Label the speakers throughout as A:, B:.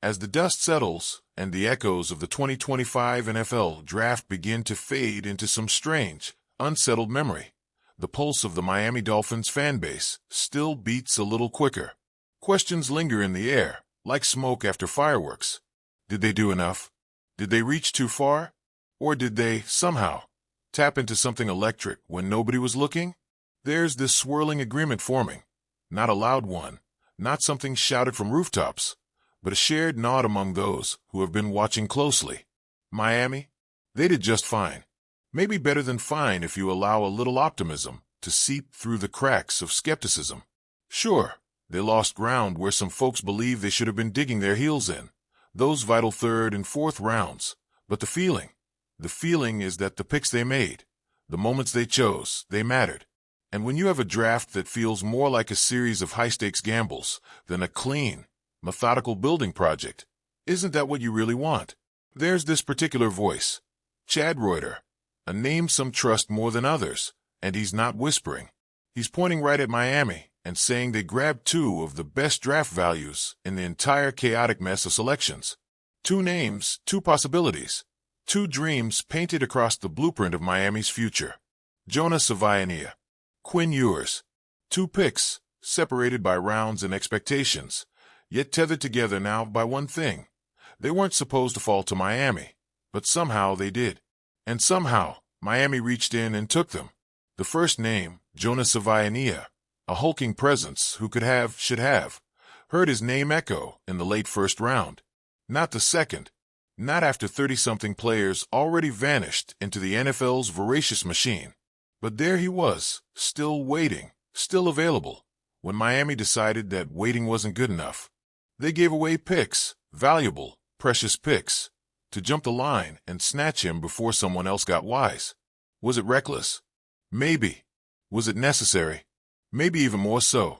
A: As the dust settles and the echoes of the 2025 NFL Draft begin to fade into some strange, unsettled memory, the pulse of the Miami Dolphins fan base still beats a little quicker. Questions linger in the air, like smoke after fireworks. Did they do enough? Did they reach too far? Or did they, somehow, tap into something electric when nobody was looking? There's this swirling agreement forming. Not a loud one, not something shouted from rooftops, but a shared nod among those who have been watching closely. Miami? They did just fine. Maybe better than fine if you allow a little optimism to seep through the cracks of skepticism. Sure, they lost ground where some folks believe they should have been digging their heels in, those vital third and fourth rounds, but the feeling is that the picks they made, the moments they chose, they mattered. And when you have a draft that feels more like a series of high-stakes gambles than a clean, methodical building project, isn't that what you really want? There's this particular voice, Chad Reuter, a name some trust more than others, and he's not whispering. He's pointing right at Miami and saying they grabbed two of the best draft values in the entire chaotic mess of selections. Two names, two possibilities, two dreams painted across the blueprint of Miami's future. Jonas Sionia, Quinn Ewers. Two picks, separated by rounds and expectations, yet tethered together now by one thing. They weren't supposed to fall to Miami, but somehow they did. And somehow, Miami reached in and took them. The first name, Jonas Sionia, a hulking presence who could have, should have, heard his name echo in the late first round. Not the second. Not after 30-something players already vanished into the NFL's voracious machine. But there he was, still waiting, still available, when Miami decided that waiting wasn't good enough. They gave away picks, valuable, precious picks, to jump the line and snatch him before someone else got wise. Was it reckless? Maybe. Was it necessary? Maybe even more so.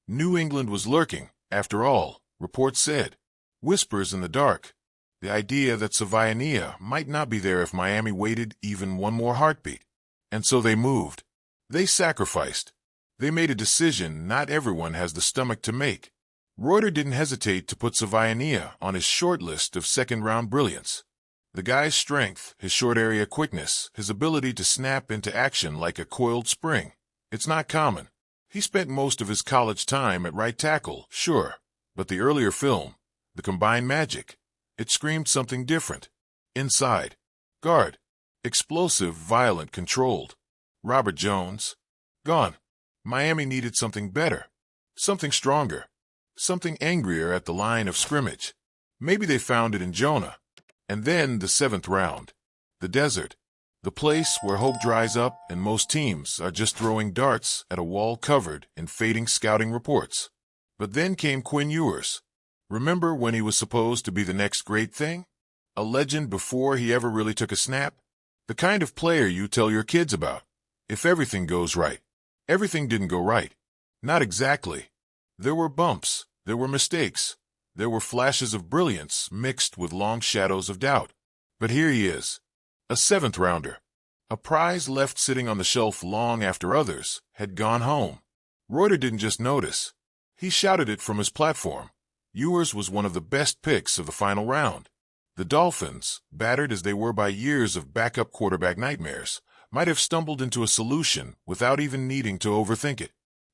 A: New England was lurking, after all, reports said. Whispers in the dark. The idea that Sionia might not be there if Miami waited even one more heartbeat. And so they moved. They sacrificed. They made a decision not everyone has the stomach to make. Reuter didn't hesitate to put Sionia on his short list of second-round brilliance. The guy's strength, his short-area quickness, his ability to snap into action like a coiled spring. It's not common. He spent most of his college time at right tackle, sure, but the earlier film, the combined magic, it screamed something different. Inside. Guard. Explosive, violent, controlled. Robert Jones. Gone. Miami needed something better. Something stronger. Something angrier at the line of scrimmage. Maybe they found it in Jonah. And then the seventh round. The desert. The place where hope dries up and most teams are just throwing darts at a wall covered in fading scouting reports. But then came Quinn Ewers. Remember when he was supposed to be the next great thing? A legend before he ever really took a snap? The kind of player you tell your kids about. If everything goes right. Everything didn't go right. Not exactly. There were bumps. There were mistakes. There were flashes of brilliance mixed with long shadows of doubt. But here he is. A seventh-rounder. A prize left sitting on the shelf long after others had gone home. Reuter didn't just notice. He shouted it from his platform. Ewers was one of the best picks of the final round. The Dolphins, battered as they were by years of backup quarterback nightmares, might have stumbled into a solution without even needing to overthink it.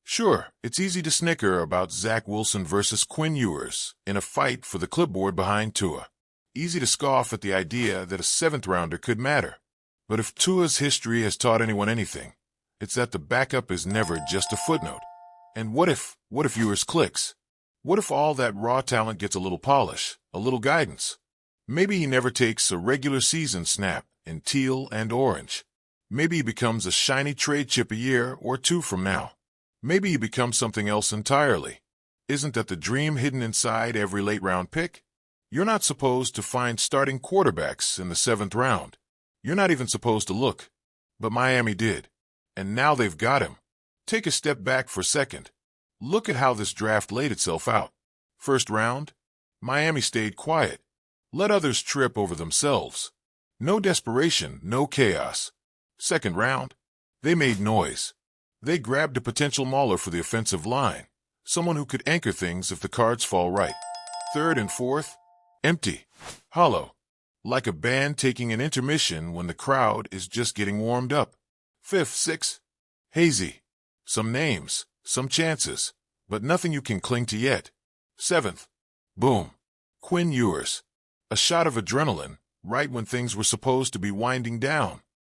A: Sure, it's easy to snicker about Zach Wilson versus Quinn Ewers in a fight for the clipboard behind Tua. Easy to scoff at the idea that a seventh-rounder could matter. But if Tua's history has taught anyone anything, it's that the backup is never just a footnote. And what if Ewers clicks? What if all that raw talent gets a little polish, a little guidance? Maybe he never takes a regular season snap in teal and orange. Maybe he becomes a shiny trade chip a year or two from now. Maybe he becomes something else entirely. Isn't that the dream hidden inside every late-round pick? You're not supposed to find starting quarterbacks in the seventh round. You're not even supposed to look. But Miami did. And now they've got him. Take a step back for a second. Look at how this draft laid itself out. First round, Miami stayed quiet. Let others trip over themselves. No desperation, no chaos. Second round, they made noise. They grabbed a potential mauler for the offensive line, someone who could anchor things if the cards fall right. Third and fourth, Empty. Hollow. Like a band taking an intermission when the crowd is just getting warmed up. 5th, 6. Hazy. Some names, some chances, but nothing you can cling to yet. 7th. Boom. Quinn Ewers. A shot of adrenaline, right when things were supposed to be winding down.